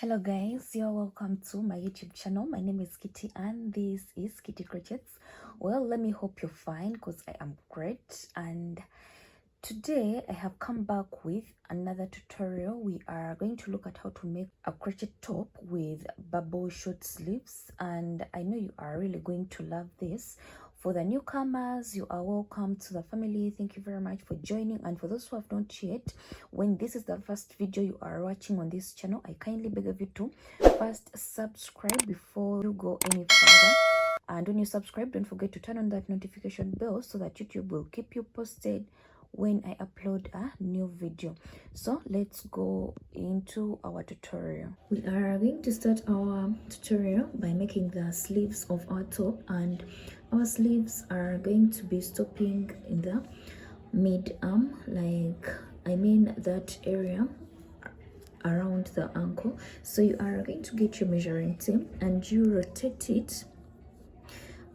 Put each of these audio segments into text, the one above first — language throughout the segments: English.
Hello guys, you're welcome to my YouTube channel. My name is Kitty and this is Kitty Crochets. Well, let me hope you're fine because I am great, and today I have come back with another tutorial. We are going to look at how to make a crochet top with bubble short sleeves, and I know you are really going to love this. For the newcomers, you are welcome to the family. Thank you very much for joining, and for those who have not yet, when this is the first video you are watching on this channel, I kindly beg of you to first subscribe before you go any further. And when you subscribe, don't forget to turn on that notification bell so that YouTube will keep you posted when I upload a new video. So let's go into our tutorial. We are going to start our tutorial by making the sleeves of our top, and our sleeves are going to be stopping in the mid arm, that area around the ankle. So you are going to get your measuring tape and you rotate it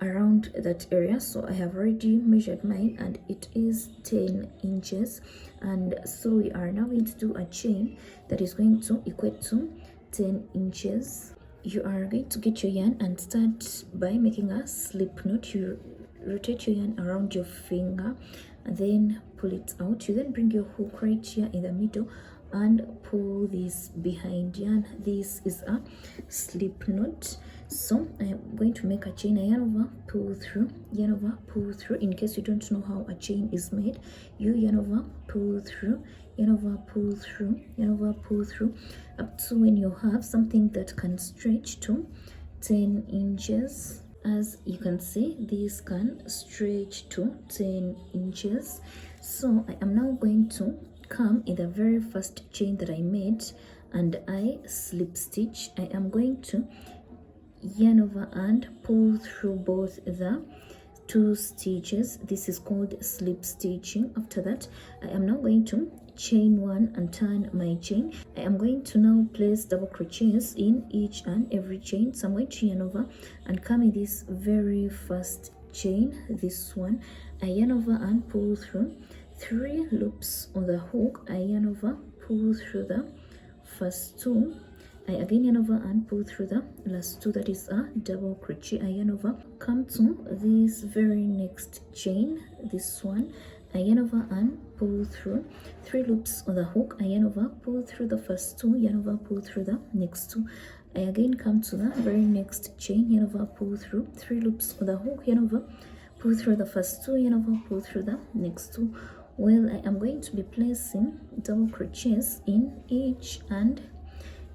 around that area. So I have already measured mine and it is 10 inches, and so we are now going to do a chain that is going to equate to 10 inches. You are going to get your yarn and start by making a slip knot. You rotate your yarn around your finger and then pull it out. You then bring your hook right here in the middle and pull this behind yarn. This is a slip knot. So I am going to make a chain, a yarn over, pull through, yarn over, pull through. In case you don't know how a chain is made, you yarn over, pull through, yarn over, pull through, yarn over, pull through, up to when you have something that can stretch to 10 inches. As you can see, this can stretch to 10 inches. So I am now going to come in the very first chain that I made and I slip stitch. I am going to yarn over and pull through both the two stitches. This is called slip stitching. After that, I am now going to chain one and turn my chain. I am going to now place double crochets in each and every chain. So I'm going to yarn over and come in this very first chain, this one. I yarn over and pull through 3 loops on the hook. I yarn over, pull through the first 2. I again yarn over and pull through the last 2, that is a double crochet. I yarn over, come to this very next chain, this one. I yarn over and pull through 3 loops on the hook. I yarn over, pull through the first 2, yarn over, pull through the next 2. I again come to the very next chain, yarn over, pull through 3 loops on the hook, yarn over, pull through the first 2, yarn over, pull through the next 2. Well, I am going to be placing double crochets in each and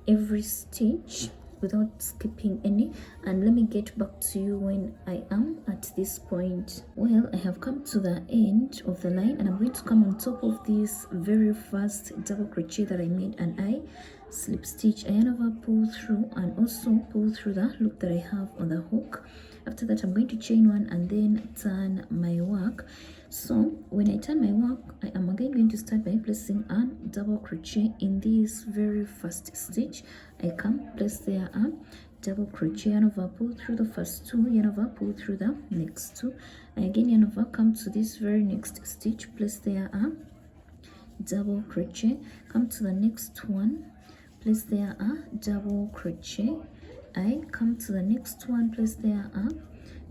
every stitch without skipping any, and let me get back to you when I am at this point. Well, I have come to the end of the line and I'm going to come on top of this very first double crochet that I made, and I slip stitch. I yarn over, pull through, and also pull through the loop that I have on the hook. After that, I'm going to chain one and then turn my work. So when I turn my work, I am again going to start by placing a double crochet in this very first stitch. I come, place there a double crochet, yarn over, pull through the first 2, yarn over, pull through the next 2. I again yarn over, come to this very next stitch, place there a double crochet, come to the next one, place there a double crochet. I come to the next one, place there a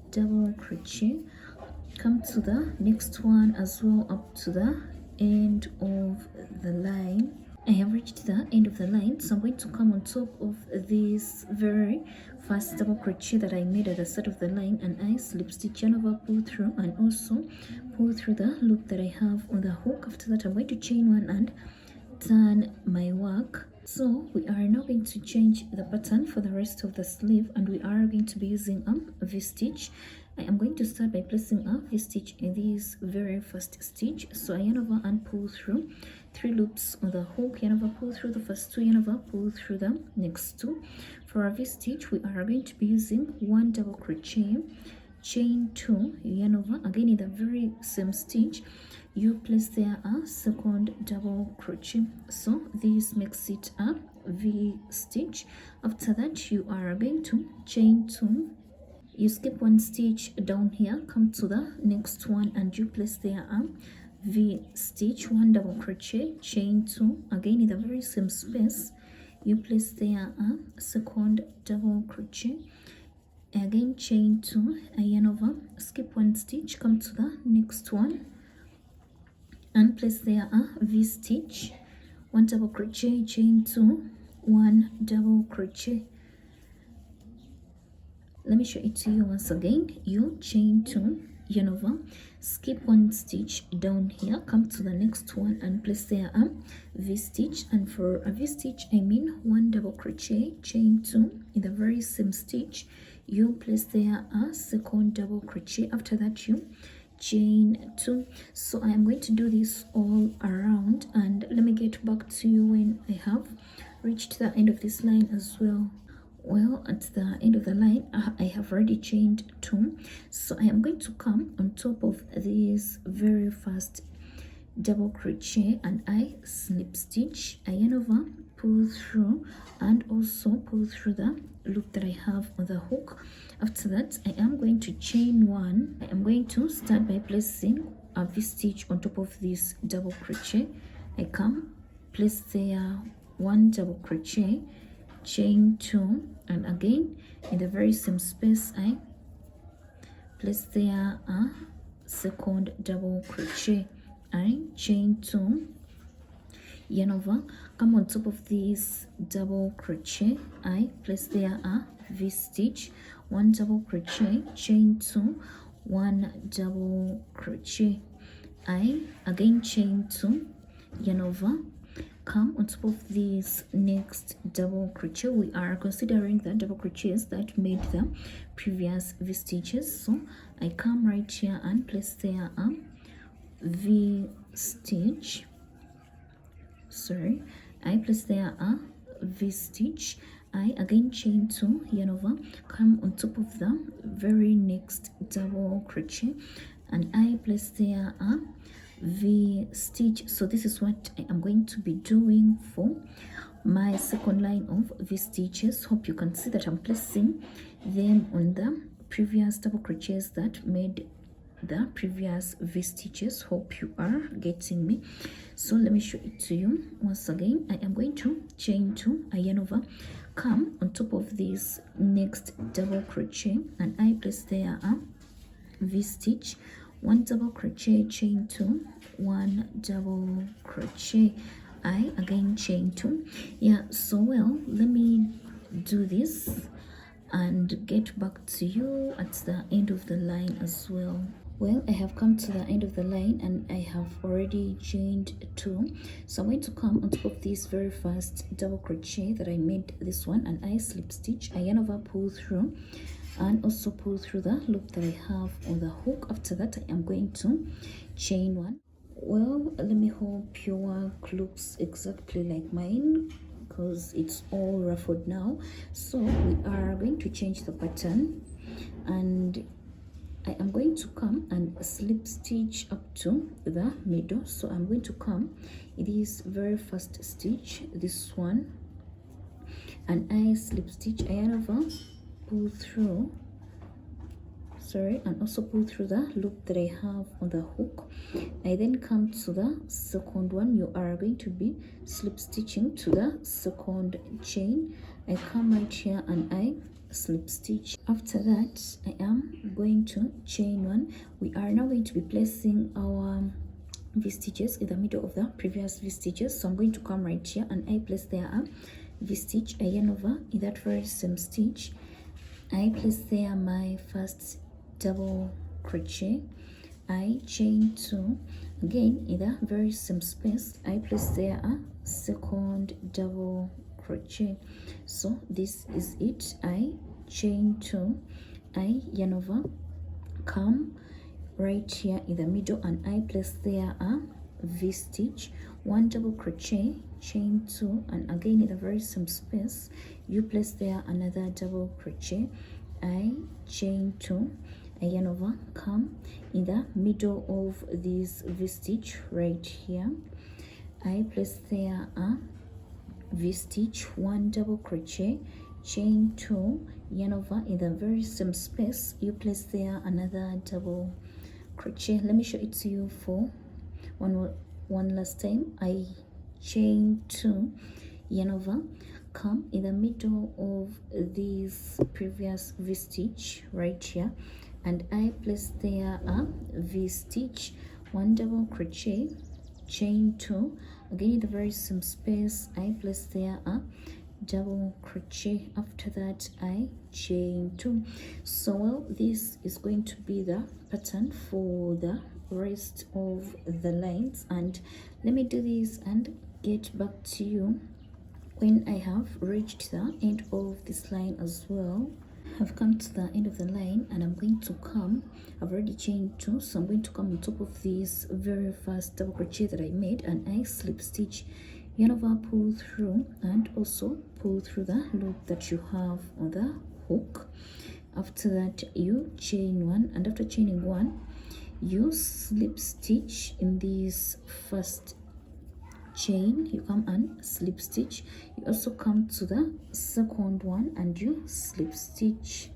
double crochet, come to the next one as well, up to the end of the line. I have reached the end of the line, so I'm going to come on top of this very first double crochet that I made at the start of the line, and I slip stitch, yarn over, pull through, and also pull through the loop that I have on the hook. After that, I'm going to chain one and turn my work. So we are now going to change the pattern for the rest of the sleeve, and we are going to be using a V-stitch. I am going to start by placing a V-stitch in this very first stitch. So I yarn over and pull through 3 loops on the hook, yarn over, pull through the first 2, yarn over, pull through the next 2. For our V-stitch, we are going to be using 1 double crochet, chain 2, yarn over, again in the very same stitch you place there a second double crochet. So this makes it a V stitch. After that, you are going to chain 2, you skip 1 stitch down here, come to the next one, and you place there a V stitch, 1 double crochet, chain 2, again in the very same space you place there a second double crochet, again chain 2, yarn over, skip 1 stitch, come to the next one and place there a V-stitch, 1 double crochet, chain 2, 1 double crochet. Let me show it to you once again. You chain 2, yarn over, skip 1 stitch down here, come to the next one and place there a V-stitch, and for a V-stitch I mean 1 double crochet, chain 2, in the very same stitch you place there a second double crochet. After that you chain 2. So I am going to do this all around, and let me get back to you when I have reached the end of this line as well. Well, at the end of the line I have already chained 2, so I am going to come on top of this very first double crochet and I slip stitch, I yarn over, pull through, and also pull through the loop that I have on the hook. After that I am going to chain 1. I am going to start by placing a V-stitch on top of this double crochet. I come, place there 1 double crochet, chain 2, and again in the very same space I place there a second double crochet, I chain 2, yarn over, come on top of this double crochet, I place there a V-stitch, 1 double crochet, chain 2, 1 double crochet, I again chain 2, yarn over, come on top of this next double crochet. We are considering the double crochets that made the previous V stitches, so I come right here and place there a V stitch, I place there a V stitch, I again chain 2, yarn over, come on top of the very next double crochet and I place there a V stitch. So this is what I am going to be doing for my second line of V stitches. Hope you can see that I'm placing them on the previous double crochets that made the previous V stitches. Hope you are getting me. So let me show it to you once again. I am going to chain 2, I yarn over, come on top of this next double crochet and I place there a V stitch, 1 double crochet, chain 2, 1 double crochet, I again chain 2. Yeah, so well, let me do this and get back to you at the end of the line as well. Well, I have come to the end of the line and I have already chained 2, so I'm going to come on top of this very first double crochet that I made this one and I slip stitch, I yarn over, pull through, and also pull through the loop that I have on the hook. After that I am going to chain 1. Well, let me hope your work looks exactly like mine because it's all ruffled now. So we are going to change the pattern and I am going to come and slip stitch up to the middle. So I'm going to come in this very first stitch, this one, and I slip stitch, I yarn over, pull through, and also pull through the loop that I have on the hook. I then come to the second one. You are going to be slip stitching to the second chain. I come right here and I slip stitch. After that I am going to chain 1. We are now going to be placing our V stitches in the middle of the previous V stitches, so I'm going to come right here and I place there a V stitch, I yarn over, in that very same stitch I place there my first double crochet, I chain 2, again in the very same space I place there a second double crochet. So this is it, I chain 2, I yarn over, come right here in the middle and I place there a V stitch, 1 double crochet, chain 2, and again in the very same space you place there another double crochet, I chain 2, I yarn over, come in the middle of this V stitch right here, I place there a V stitch, 1 double crochet, chain 2, yarn over, in the very same space you place there another double crochet. Let me show it to you for one last time. I chain 2, yarn over, come in the middle of this previous V-stitch right here, and I place there a V-stitch, 1 double crochet, chain 2, again in the very same space I place there a double crochet. After that I chain 2. So well, this is going to be the pattern for the rest of the lines, and let me do this and get back to you when I have reached the end of this line as well. I've come to the end of the line and I'm going to come, I've already chained 2, so I'm going to come on top of this very first double crochet that I made, and I slip stitch, yarn over, pull through, and also pull through the loop that you have on the hook. After that you chain 1, and after chaining 1 you slip stitch in this first chain, you come and slip stitch, you also come to the second one and you slip stitch.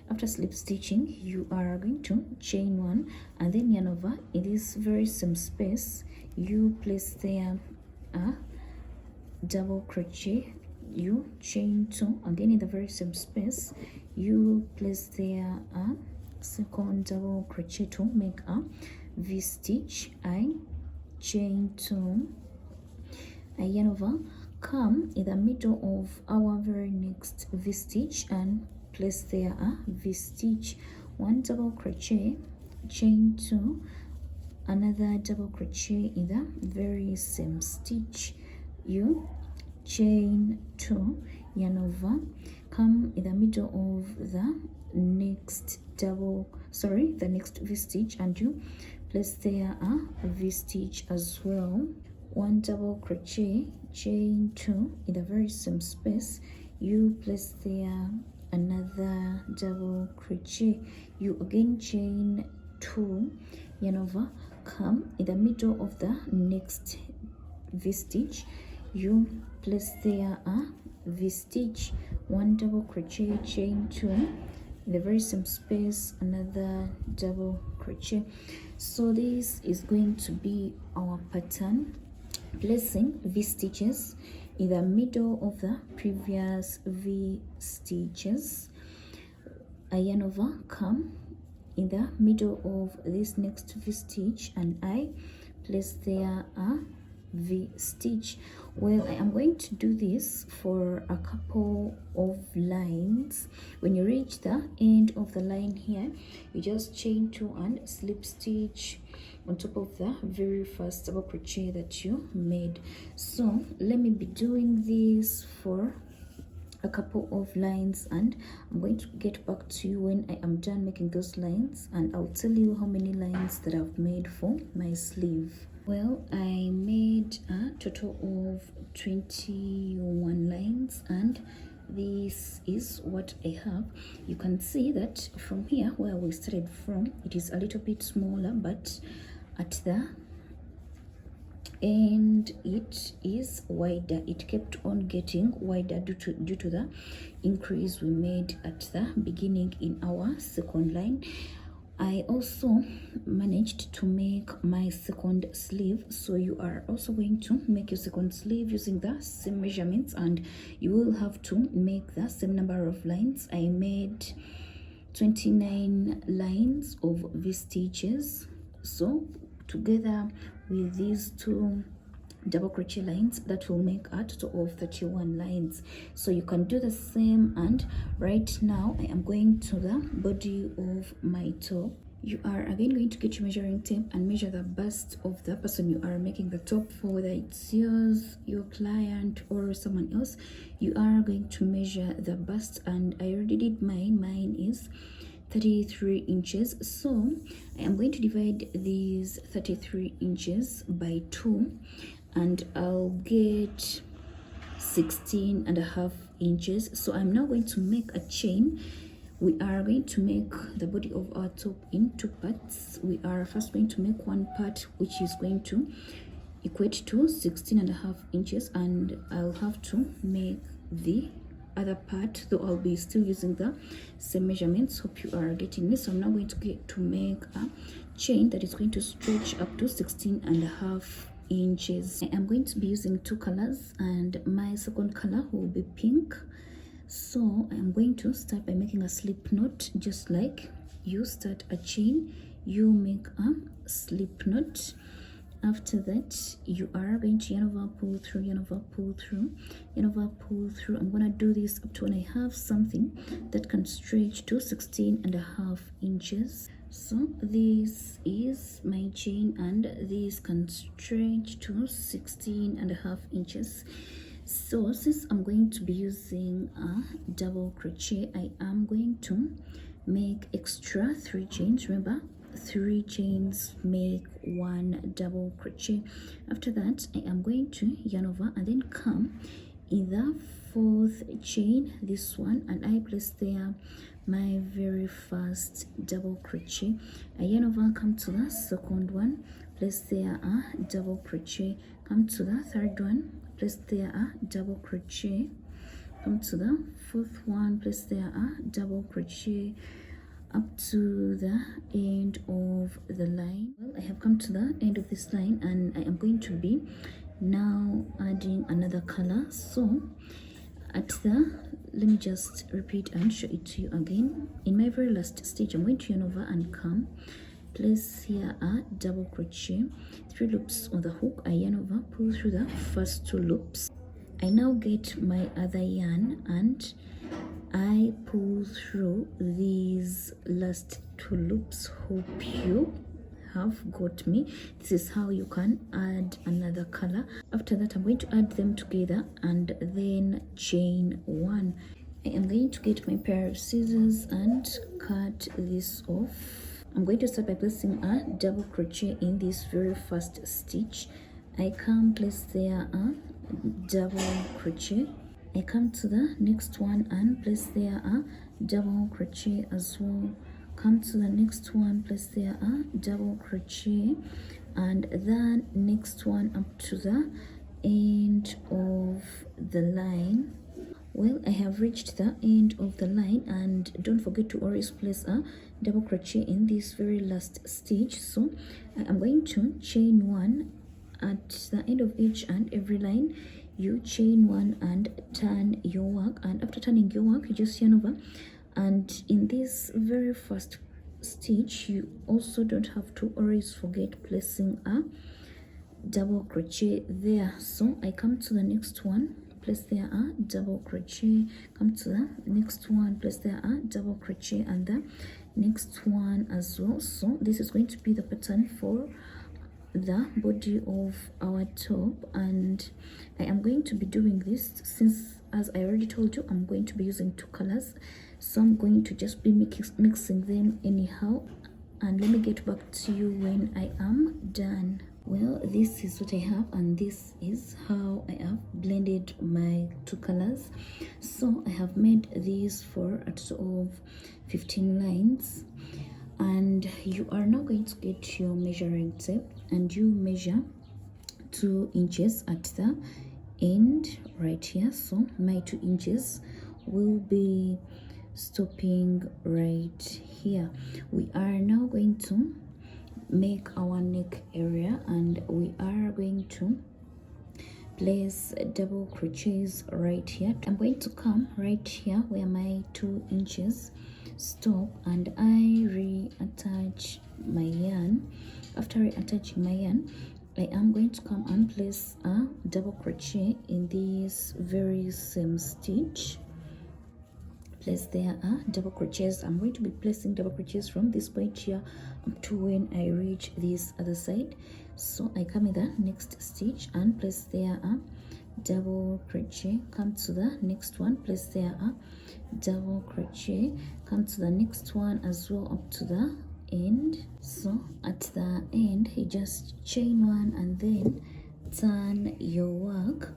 After slip stitching you are going to chain 1 and then yarn over. In this very same space you place there a double crochet, you chain 2, again in the very same space you place there a second double crochet to make a V stitch. I chain 2, I yarn over, come in the middle of our very next V stitch and place there a V stitch, 1 double crochet, chain 2, another double crochet in the very same stitch, you chain 2, yarn over, come in the middle of the next the next V stitch and you place there a V stitch as well, 1 double crochet, chain 2, in the very same space you place there another double crochet, you again chain 2, yarn over, come in the middle of the next V stitch, you place there a V stitch, 1 double crochet, chain 2, in the very same space another double crochet. So this is going to be our pattern, placing V stitches in the middle of the previous V stitches. I yarn over, come in the middle of this next V stitch and I place there a V stitch. Well, I am going to do this for a couple of lines. When you reach the end of the line here, you just chain 2 and slip stitch on top of the very first double crochet that you made. So let me be doing this for a couple of lines and I'm going to get back to you when I am done making those lines, and I'll tell you how many lines that I've made for my sleeve. Well, I made a total of 21 lines and this is what I have. You can see that from here where we started from, it is a little bit smaller, but at the end it is wider. It kept on getting wider due to the increase we made at the beginning in our second line. I also managed to make my second sleeve, so you are also going to make your second sleeve using the same measurements and you will have to make the same number of lines. I made 29 lines of V stitches, so together with these 2 double crochet lines that will make a total of 31 lines. So you can do the same, and right now I am going to the body of my top. You are again going to get your measuring tape and measure the bust of the person you are making the top for, whether it's yours, your client, or someone else. You are going to measure the bust, and I already did mine is 33 inches, so I am going to divide these 33 inches by 2 and I'll get 16.5 inches. So I'm now going to make a chain. We are going to make the body of our top in 2 parts. We are first going to make one part which is going to equate to 16.5 inches, and I'll have to make the other part, though I'll be still using the same measurements. Hope you are getting this. So I'm now going to make a chain that is going to stretch up to 16.5 inches. I am going to be using 2 colors, and my second color will be pink. So I'm going to start by making a slip knot, just like you start a chain, you make a slip knot. After that, you are going to yarn over, pull through, yarn over, pull through, yarn over, pull through. I'm going to do this up to when I have something that can stretch to 16.5 inches. So this is my chain, and this can stretch to 16.5 inches. So since I'm going to be using a double crochet, I am going to make extra 3 chains. Remember, 3 chains make 1 double crochet. After that, I am going to yarn over and then come in the 4th chain, this one, and I place there my very first double crochet. I yarn over, come to the 2nd one, place there a double crochet, come to the 3rd one, place there a double crochet, come to the 4th one, place there a double crochet, up to the end of the line. Well, I have come to the end of this line, and I am going to be now adding another color. So at the, let me just repeat and show it to you again. In my very last stitch, I'm going to yarn over and come, place here a double crochet, 3 loops on the hook, I yarn over, pull through the first 2 loops. I now get my other yarn and I pull through these last 2 loops. Hope you have got me. This is how you can add another color. After that, I'm going to add them together and then chain 1. I am going to get my pair of scissors and cut this off. I'm going to start by placing a double crochet in this very first stitch. I come place there a double crochet. I come to the next one and place there a double crochet as well. Come to the next one, place there a double crochet, and then next one up to the end of the line. Well, I have reached the end of the line, and don't forget to always place a double crochet in this very last stitch. So I am going to chain 1 at the end of each and every line. You chain 1 and turn your work, and after turning your work, you just yarn over. And in this very first stitch, you also don't have to always forget placing a double crochet there. So I come to the next one, place there a double crochet, come to the next one, place there a double crochet, and the next one as well. So this is going to be the pattern for the body of our top, and I am going to be doing this since, as I already told you, I'm going to be using 2 colors. So I'm going to just be mixing them anyhow, and let me get back to you when I am done. Well, this is what I have, and this is how I have blended my 2 colors. So I have made these for a total of 15 lines, and you are now going to get your measuring tape and you measure 2 inches at the end right here. So my 2 inches will be stopping right here. We are now going to make our neck area, and we are going to place double crochets right here. I'm going to come right here where my 2 inches stop, and I reattach my yarn. After reattaching my yarn, I am going to come and place a double crochet in this very same stitch. Place there a double crochets. I'm going to be placing double crochets from this point here up to when I reach this other side. So I come in the next stitch and place there a double crochet, come to the next one, place there a double crochet, come to the next one as well up to the end. So at the end, you just chain 1 and then turn your work.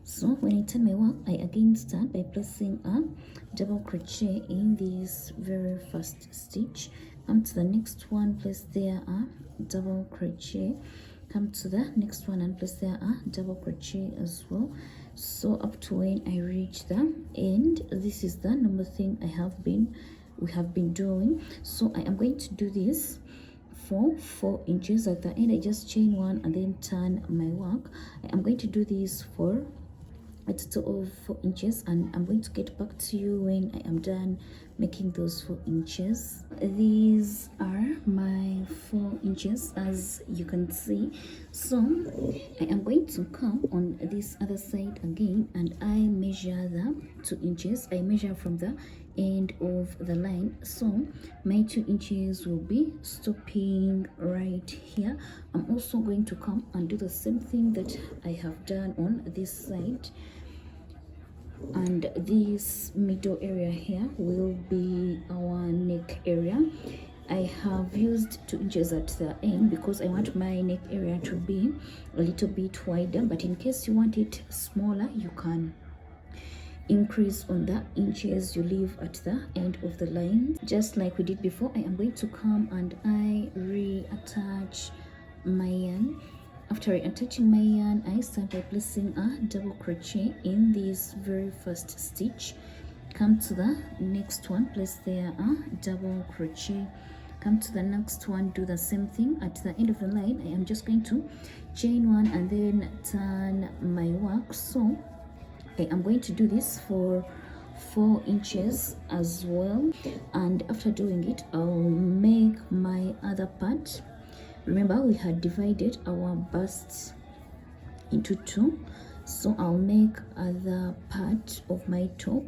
So when I turn my work, I again start by placing a double crochet in this very first stitch, come to the next one, place there a double crochet, come to the next one and place there a double crochet as well. So up to when I reach the end. This is the number thing we have been doing. So I am going to do this for 4 inches. At the end I just chain 1 and then turn my work. I'm going to do this for a total of 4 inches, and I'm going to get back to you when I am done making those 4 inches. These are my 4 inches, as you can see. So I am going to come on this other side again, and I measure the 2 inches. I measure from the end of the line, so my 2 inches will be stopping right here. I'm also going to come and do the same thing that I have done on this side, and this middle area here will be our neck area. I have used 2 inches at the end because I want my neck area to be a little bit wider, but in case you want it smaller, you can increase on the inches you leave at the end of the line, just like we did before. I am going to come and I reattach my yarn. After attaching my yarn, I start by placing a double crochet in this very first stitch. Come to the next one, place there a double crochet. Come to the next one, do the same thing. At the end of the line, I am just going to chain 1 and then turn my work. So I am going to do this for 4 inches as well, and after doing it, I'll make my other part. Remember, we had divided our bust into 2, so I'll make other part of my top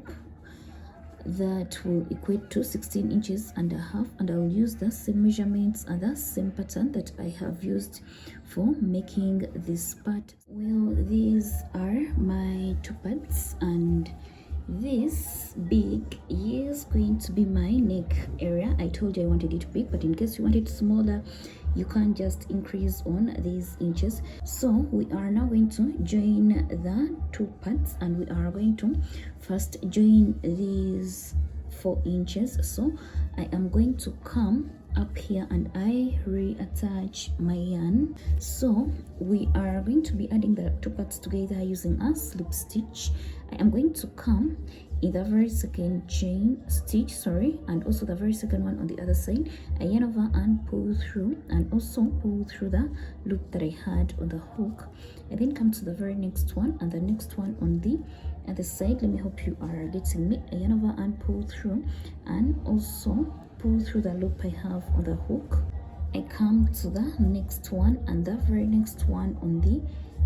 that will equate to 16 inches and a half, and I'll use the same measurements and the same pattern that I have used for making this part. Well, these are my 2 parts, and this big is going to be my neck area. I told you I wanted it big, but in case you want it smaller, you can just increase on these inches. So we are now going to join the 2 parts, and we are going to first join these 4 inches. So I am going to come up here and I reattach my yarn. So we are going to be adding the 2 parts together using a slip stitch. I am going to come in the very second chain stitch, and also the very second one on the other side. I yarn over and pull through, and also pull through the loop that I had on the hook. I then come to the very next one and the next one on the other side. Let me hope you are getting me. I yarn over and pull through, and also pull through the loop I have on the hook. I come to the next one and the very next one on the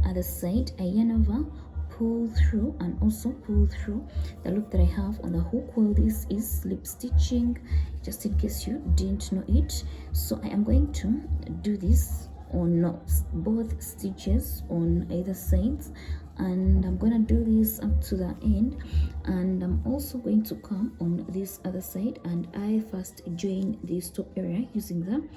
other side. I yarn over, pull through, and also pull through the loop that I have on the hook. Well, this is slip stitching, just in case you didn't know it. So I am going to do this on both stitches on either sides, and I'm gonna do this up to the end. And I'm also going to come on this other side, and I first join this top area using the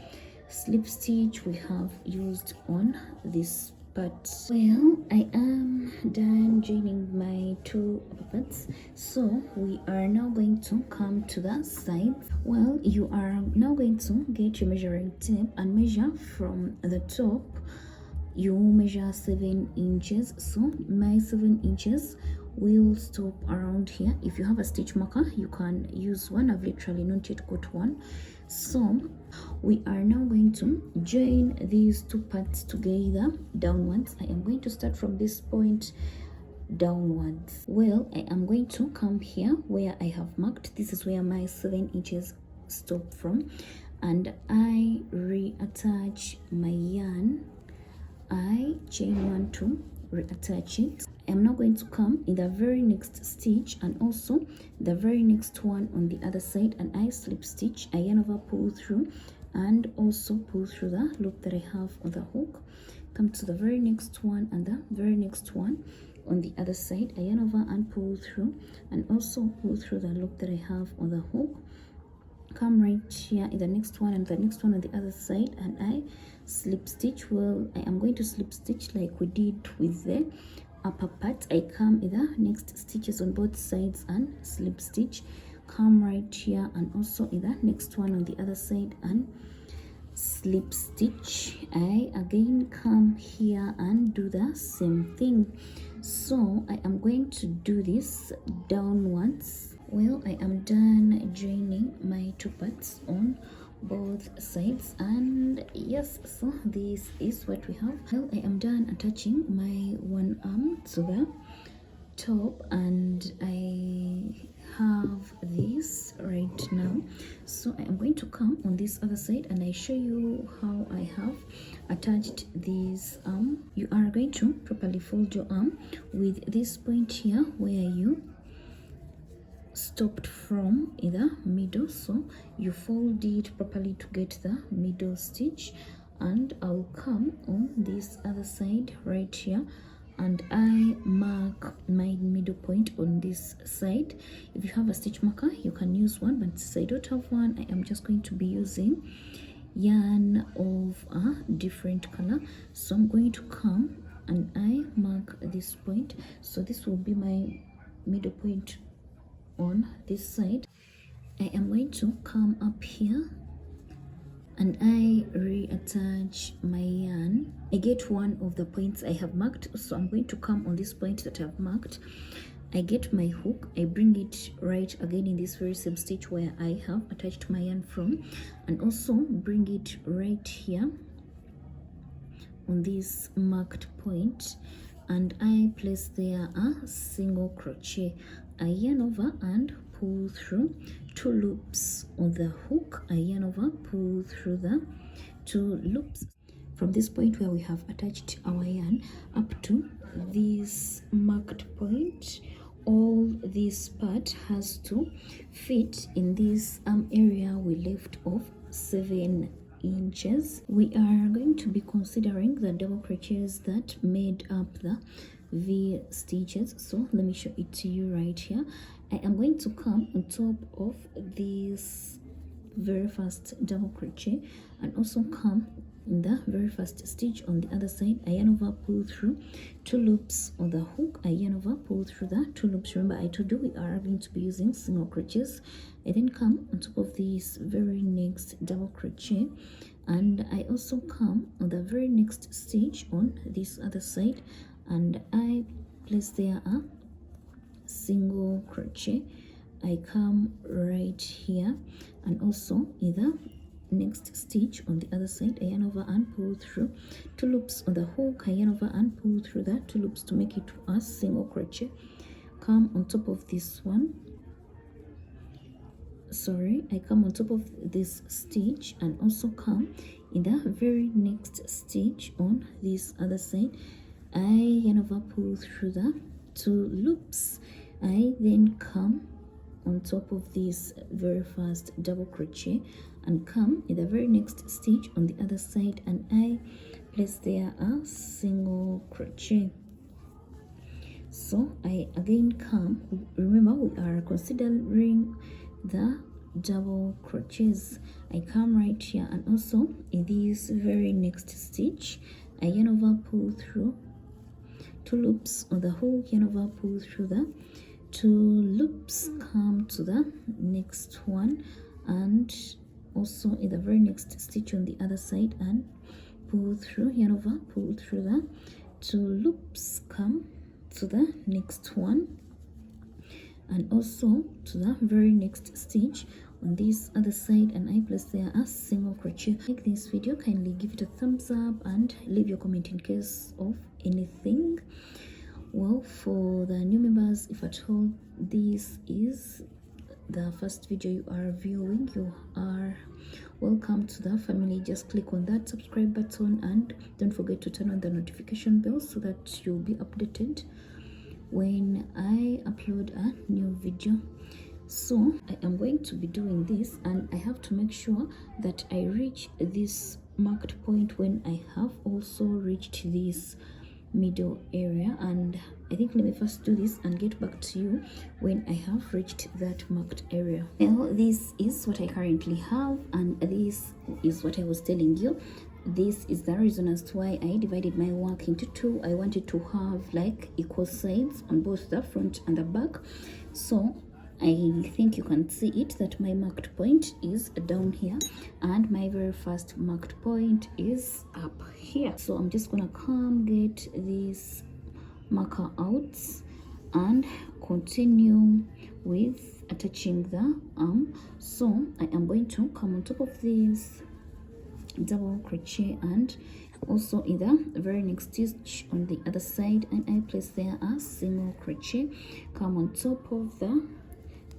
slip stitch we have used on this part. Well, I am done joining my 2 upper parts, so we are now going to come to the side. Well, you are now going to get your measuring tape and measure from the top. You measure 7 inches, so my 7 inches will stop around here. If you have a stitch marker, you can use one. I've literally not yet got one. So we are now going to join these 2 parts together downwards. I am going to start from this point downwards. Well, I am going to come here where I have marked. This is where my 7 inches stop from, and I reattach my yarn. I chain 1 to reattach it. I'm now going to come in the very next stitch and also the very next one on the other side, and I slip stitch. I yarn over, pull through, and also pull through the loop that I have on the hook. Come to the very next one and the very next one on the other side. I yarn over and pull through, and also pull through the loop that I have on the hook. Come right here in the next one and the next one on the other side, and I slip stitch. Well, I am going to slip stitch like we did with the upper part. I come in the next stitches on both sides and slip stitch. Come right here and also in the next one on the other side and slip stitch. I again come here and do the same thing. So I am going to do this downwards. Well, I am done joining my 2 parts on both sides, and And yes, so this is what we have. Well, I am done attaching my one arm to the top, and I have this right now. So I am going to come on this other side and I show you how I have attached this arm. You are going to properly fold your arm with this point here where you stopped from in the middle, so you fold it properly to get the middle stitch. And I'll come on this other side right here and I mark my middle point on this side. If you have a stitch marker you can use one, but since I don't have one, I am just going to be using yarn of a different color. So I'm going to come and I mark this point, so this will be my middle point on this side. I am going to come up here and I reattach my yarn. I get one of the points I have marked, so I'm going to come on this point that I've marked. I get my hook, I bring it right again in this very same stitch where I have attached my yarn from, and also bring it right here on this marked point, and I place there a single crochet. I yarn over and pull through 2 loops on the hook. I yarn over, pull through the 2 loops from this point where we have attached our yarn up to this marked point. All this part has to fit in this area we left off 7 inches. We are going to be considering the double crochets that made up the V stitches, so let me show it to you right here. I am going to come on top of this very first double crochet and also come in the very first stitch on the other side. I yarn over, pull through 2 loops on the hook. I yarn over, pull through the 2 loops. Remember I told you we are going to be using single crochets. I then come on top of this very next double crochet, and I also come on the very next stitch on this other side and I place there a single crochet. I come right here and also in the next stitch on the other side I yarn over and pull through 2 loops on the hook. I yarn over and pull through the 2 loops to make it a single crochet. Come on top of this one, I come on top of this stitch and also come in the very next stitch on this other side. I yarn over, pull through the 2 loops. I then come on top of this very first double crochet and come in the very next stitch on the other side and I place there a single crochet. So I again come, remember we are considering the double crochets. I come right here and also in this very next stitch I yarn over, pull through 2 loops on the hook, yarn over, pull through the 2 loops, come to the next one and also in the very next stitch on the other side and pull through, yarn over, pull through the 2 loops, come to the next one and also to the very next stitch on this other side and I place there a single crochet. Like this video, kindly give it a thumbs up and leave your comment in case of anything. Well, for the new members, if at all this is the first video you are viewing, you are welcome to the family. Just click on that subscribe button and don't forget to turn on the notification bell so that you'll be updated when I upload a new video. So I am going to be doing this and I have to make sure that I reach this marked point when I have also reached this middle area, and I think let me first do this and get back to you when I have reached that marked area. Well, this is what I currently have and this is what I was telling you. This is the reason as to why I divided my work into 2. I wanted to have like equal sides on both the front and the back. So I think you can see it that my marked point is down here and my very first marked point is up here. So I'm just gonna come get this marker out and continue with attaching the arm. So I am going to come on top of this double crochet, and also in the very next stitch on the other side, and I place there a single crochet, come on top of the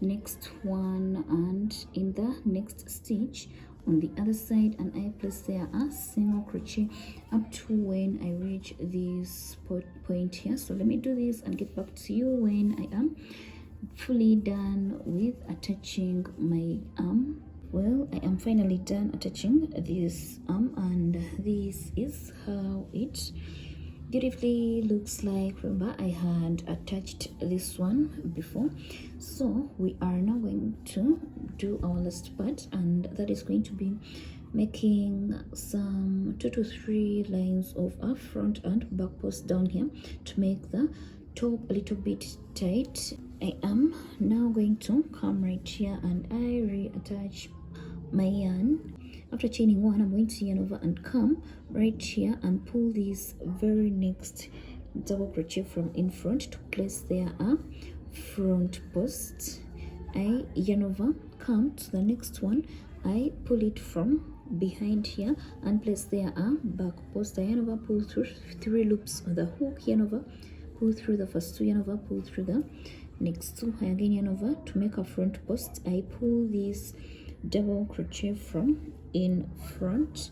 next one, and in the next stitch on the other side, and I place there a single crochet up to when I reach this point here. So let me do this and get back to you when I am fully done with attaching my arm. Well, I am finally done attaching this arm, and this is how it beautifully looks like. Remember, I had attached this one before, so we are now going to do our last part, and that is going to be making some 2 to 3 lines of a front and back post down here to make the top a little bit tight. I am now going to come right here and I reattach my yarn. After chaining one, I'm going to yarn over and come right here and pull this very next double crochet from in front to place there a front post. I yarn over, come to the next one, I pull it from behind here and place there a back post. I yarn over, pull through 3 loops on the hook, yarn over, pull through the first 2, yarn over, pull through the next 2. I again yarn over to make a front post. I pull this double crochet from in front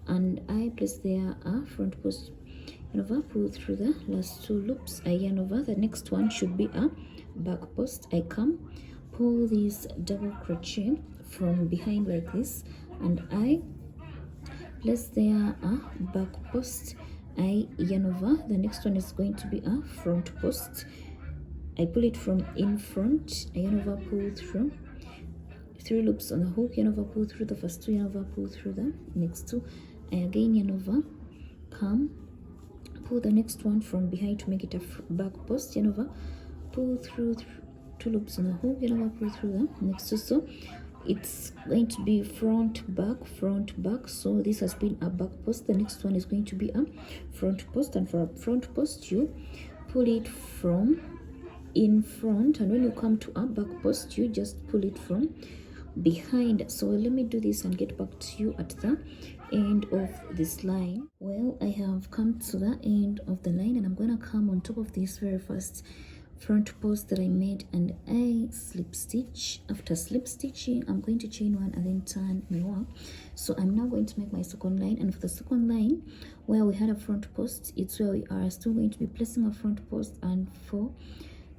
and I place there a front post, yarn over, pull through the last 2 loops. I yarn over, the next one should be a back post. I come, pull this double crochet from behind like this, and I place there a back post. I yarn over, the next one is going to be a front post. I pull it from in front, I yarn over, pull through 3 loops on the hook, yarn over, pull through the first 2, yarn over, pull through the next 2. I again yarn over, come, pull the next one from behind to make it a back post, yarn over, pull through 2 loops on the hook, yarn over, pull through the next 2. So it's going to be front back. So this has been a back post, the next one is going to be a front post, and for a front post you pull it from in front, and when you come to a back post you just pull it from behind. So let me do this and get back to you at the end of this line. Well, I have come to the end of the line, and I'm gonna come on top of this very first front post that I made, and I slip stitch. After slip stitching, I'm going to chain 1 and then turn my work. So I'm now going to make my second line, and for the second line where we had a front post, it's where we are still going to be placing a front post, and for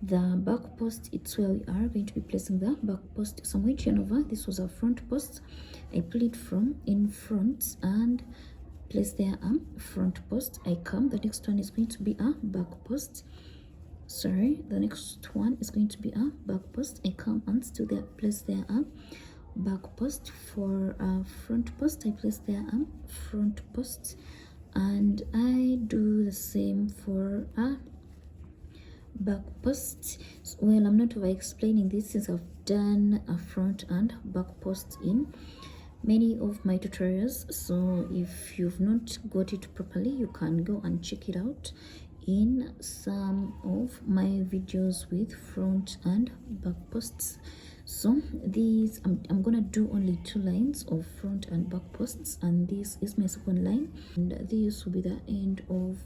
the back post, it's where we are going to be placing the back post. So I'm going to yarn over, this was a front post, I pull it from in front and place there a front post. I come, the next one is going to be a back post, the next one is going to be a back post. I come and still there, place there a back post. For a front post, I place there a front post, and I do the same for a back post. Well, I'm not over explaining this since I've done a front and back post in many of my tutorials, so if you've not got it properly you can go and check it out in some of my videos with front and back posts. So these I'm gonna do only 2 lines of front and back posts, and this is my second line, and this will be the end of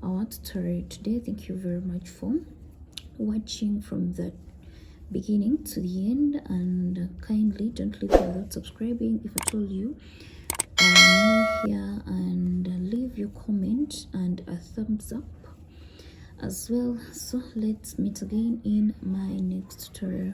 our tutorial today. Thank you very much for watching from the beginning to the end, and kindly don't leave without subscribing if I told you are new here, and leave your comment and a thumbs up as well. So let's meet again in my next tutorial.